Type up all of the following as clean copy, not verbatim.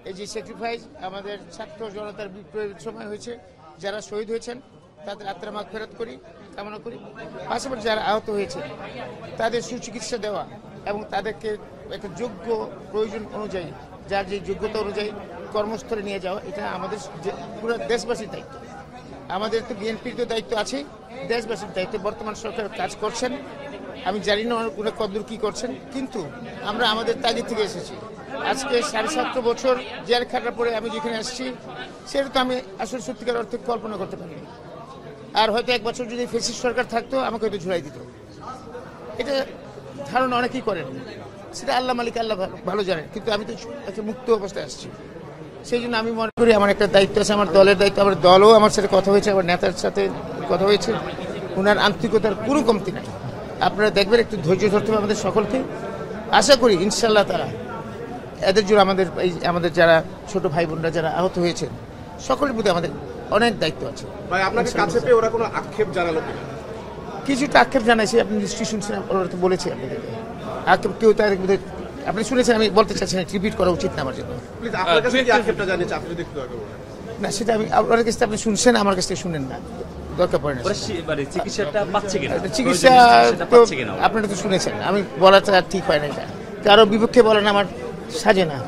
এই যে স্যাক্রিফাইস আমাদের ছাত্র জনতার বিপ্লবের সময় হয়েছে, যারা শহীদ হয়েছেন তাদের আত্মার মাগফিরাত করি, কামনা করি। পাশাপাশি যারা আহত হয়েছে তাদের সুচিকিৎসা দেওয়া এবং তাদেরকে একটা যোগ্য প্রয়োজন অনুযায়ী, যার যে যোগ্যতা অনুযায়ী কর্মস্থলে নিয়ে যাওয়া, এটা আমাদের পুরো দেশবাসীর দায়িত্ব। আমাদের তো বিএনপির তো দায়িত্ব আছে, দেশবাসীর দায়িত্ব। বর্তমান সরকার কাজ করছেন, আমি জানি না ওরা কতদূর কী করছেন, কিন্তু আমরা আমাদের তাগিদ থেকে এসেছি। আজকে 7.5 বছর জেল খাটার পরে আমি যেখানে আসছি, সেটা তো আমি আসলে সত্যিকার অর্থে কল্পনা করতে পারিনি। আর হয়তো 1 বছর যদি ফ্যাসিস্ট সরকার থাকতো, আমাকে হয়তো ঝুলাই দিত। এটা ধারণা অনেকেই করেন, সেটা আল্লাহ মালিক, আল্লাহ ভালো জানেন। কিন্তু আমি তো একটা মুক্ত অবস্থায় আসছি, সেই জন্য আমি মনে করি আমার একটা দায়িত্ব আছে, আমার দলের দায়িত্ব। আমার দলও আমার সাথে কথা হয়েছে, আমার নেতার সাথে কথা হয়েছে, ওনার আন্তরিকতার কোনো কমতি নাই। আপনারা দেখবেন, একটু ধৈর্য ধরতে হবে আমাদের সকলকে। আশা করি ইনশাল্লাহ তারা এদের জন্য আমাদের যারা ছোট ভাই বোনরা যারা আহত হয়েছেন, সকলের প্রতি আমাদের অনেক দায়িত্ব আছে। ভাই, আপনাকে কাছে পেয়ে ওরা কোনো আক্ষেপ জানালো কিনা? কিছুটা আক্ষেপ জানাইছে, আপনি নিশ্চয়ই শুনছেন, ওরা তো বলেছে আপনাদেরকে আক্ষেপ। কেউ তার আপনি শুনেছেন, আমি বলতে চাচ্ছি না, রিপিট করা উচিত না আমার জন্য। প্লিজ, আপনার কাছে কি আক্ষেপটা জানিয়েছে আপনি যদি একটু আগে বলেন। না, সেটা আমি আপনার কাছ থেকে আপনি শুনছেন, আমার কাছ থেকে শুনেন না, দরকার পড়ে না। চিকিৎসাটা পাচ্ছে কিনা, চিকিৎসা তো আপনারা তো শুনেছেন, আমি বলাটা ঠিক হয় না। এটা কারো বিপক্ষে বলেন আমার সাজে না।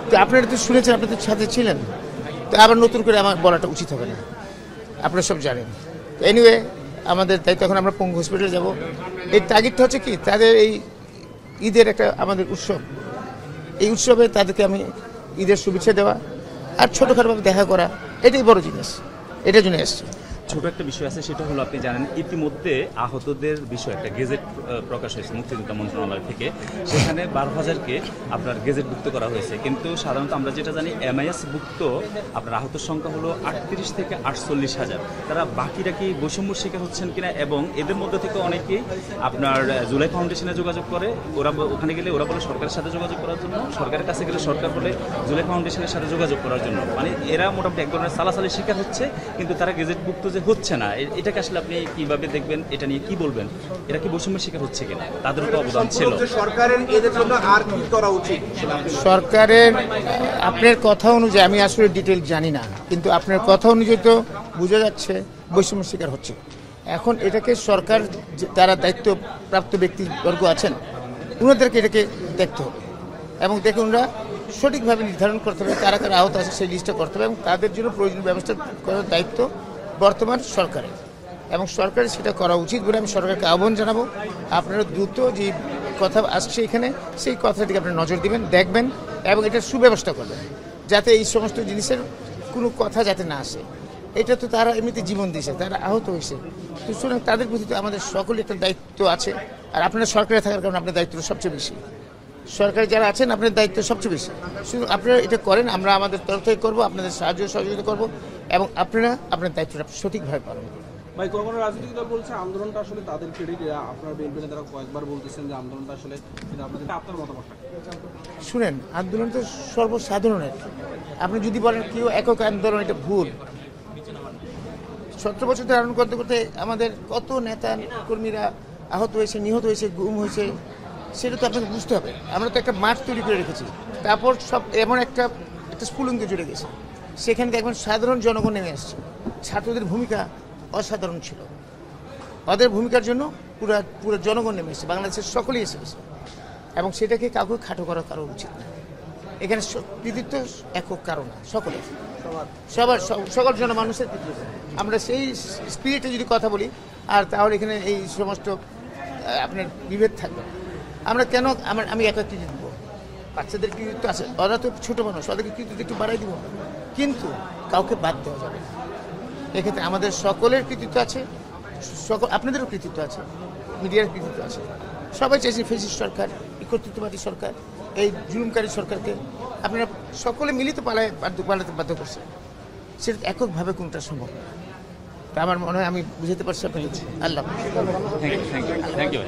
তো আপনারা তো শুনেছেন, আপনি তো সাথে ছিলেন, তো আবার নতুন করে আমার বলাটা উচিত হবে না, আপনারা সব জানেন। এনিওয়ে, আমাদের দায়িত্ব, এখন আমরা পঙ্গু হসপিটালে যাব। এই তাগিদটা হচ্ছে কি, তাদের এই ঈদের একটা আমাদের উৎসব, এই উৎসবে তাদেরকে আমি ঈদের শুভেচ্ছা দেওয়া আর ছোটোখাটোভাবে দেখা করা, এটাই বড় জিনিস, এটার জন্য এসছি। ছোট একটা বিষয় আছে, সেটা হলো আপনি জানেন ইতিমধ্যে আহতদের বিষয়ে একটা গেজেট প্রকাশ হয়েছে মুক্তিযোদ্ধা মন্ত্রণালয় থেকে। সেখানে 12,000কে আপনার গেজেটভুক্ত করা হয়েছে, কিন্তু সাধারণত আমরা যেটা জানি এমআইএস ভুক্ত আপনার আহতের সংখ্যা হলো 38 থেকে 48,000। তারা বাকিরা কি বৈষম্যর শিকার হচ্ছেন কিনা, এবং এদের মধ্যে থেকে অনেকেই আপনার জুলাই ফাউন্ডেশনে যোগাযোগ করে, ওরা ওখানে গেলে ওরা বলে সরকারের সাথে যোগাযোগ করার জন্য, সরকারের কাছে গেলে সরকার বলে জুলাই ফাউন্ডেশনের সাথে যোগাযোগ করার জন্য। মানে এরা মোটামুটি এক ধরনের সালাসালির শিকার হচ্ছে, কিন্তু তারা গেজেটভুক্ত হচ্ছে না। এটাকে আসলে আপনি কিভাবে দেখবেন, এটা নিয়ে কি বলবেন? এরা কি বৈষম্যের শিকার হচ্ছে কিনা? তাদেরও তো অবদান ছিল। সরকারের এদের জন্য আর কি করা উচিত? সরকারের, আপনার কথা অনুযায়ী, আমি আসলে ডিটেল জানি না, কিন্তু আপনার কথা অনুযায়ী তো বোঝা যাচ্ছে বৈষম্যের শিকার হচ্ছে। এখন এটাকে সরকার, যারা দায়িত্বপ্রাপ্ত ব্যক্তিবর্গ আছেন, ওনাদেরকে এটাকে দেখতে হবে এবং দেখে ওনারা সঠিকভাবে নির্ধারণ করতে হবে কারা কারা আহত আছে, সেই লিস্টটা করতে হবে এবং তাদের জন্য প্রয়োজনীয় ব্যবস্থা করার দায়িত্ব বর্তমান সরকারের, এবং সরকারের সেটা করা উচিত বলে আমি সরকারকে আহ্বান জানাবো। আপনারা দ্রুত যে কথা আসছে এখানে, সেই কথাটিকে আপনারা নজর দিবেন, দেখবেন এবং এটার সুব্যবস্থা করবেন, যাতে এই সমস্ত জিনিসের কোনো কথা যাতে না আসে। এটা তো তারা এমনিতে জীবন দিয়েছে, তারা আহত হয়েছে, তো সুতরাং তাদের প্রতি তো আমাদের সকলের একটা দায়িত্ব আছে। আর আপনারা সরকারে থাকার কারণে আপনার দায়িত্ব সবচেয়ে বেশি, সরকারে যারা আছেন আপনার দায়িত্ব সবচেয়ে বেশি। শুধু আপনারা এটা করেন, আমরা আমাদের তরফ থেকে করবো, আপনাদের সাহায্য সহযোগিতা করবো এবং আপনারা আপনার দায়িত্বটা সঠিকভাবে পালন করবেন। ভাই, কোনো রাজনৈতিক দল বলছে আন্দোলনটা আসলে তাদের ক্রেডিট, আপনার বিএনপি নেতারা কয়েকবার বলতেছেন যে আন্দোলনটা আসলে, আপনার মতামতটা শুনেন, আন্দোলন তো সর্বসাধারণের। আপনি যদি বলেন কেউ একক আন্দোলন, এটা ভুল। 17 বছর ধরে আন্দোলন করতে করতে আমাদের কত নেতা কর্মীরা আহত হয়েছে, নিহত হয়েছে, গুম হয়েছে, সেটা তো আপনাকে বুঝতে হবে। আমরা তো একটা মাঠ তৈরি করে রেখেছি, তারপর সব এমন একটা স্ফুলিঙ্গে জুড়ে গেছে, সেখানে দেখবেন সাধারণ জনগণ নেমে আসছে। ছাত্রদের ভূমিকা অসাধারণ ছিল, ওদের ভূমিকার জন্য পুরো জনগণ নেমে এসেছে, বাংলাদেশের সকলেই এসেছে, এবং সেটাকে কাউকে খাটো করা কারো উচিত না। এখানে কৃতিত্ব একক কারণ না, সকলের, সকল জনমানুষের কৃতিত্ব। আমরা সেই স্পিরিটে যদি কথা বলি, আর তাহলে এখানে এই সমস্ত আপনার বিভেদ থাকবে। আমরা কেন আমি একা কৃতিত্ব দেবো? বাচ্চাদের কৃতিত্ব আছে, ওরা তো ছোটো মানুষ, ওদেরকে কৃতিত্ব একটু বাড়াই দিব, কিন্তু কাউকে বাদ দেওয়া যাবে না। এক্ষেত্রে আমাদের সকলের কৃতিত্ব আছে, আপনাদেরও কৃতিত্ব আছে, মিডিয়ার কৃতিত্ব আছে। সবাই চাইছে ফ্যাসিস্ট সরকার, কর্তৃত্ববাদী সরকার, এই জুলুমকারী সরকারকে আপনারা সকলে মিলিত পালাতে বাধ্য করছে। সেটা এককভাবে কোনটা সম্ভব না। তা আমার মনে হয় আমি বুঝাতে পারছি আপনাকে। আল্লাহ। Thank you.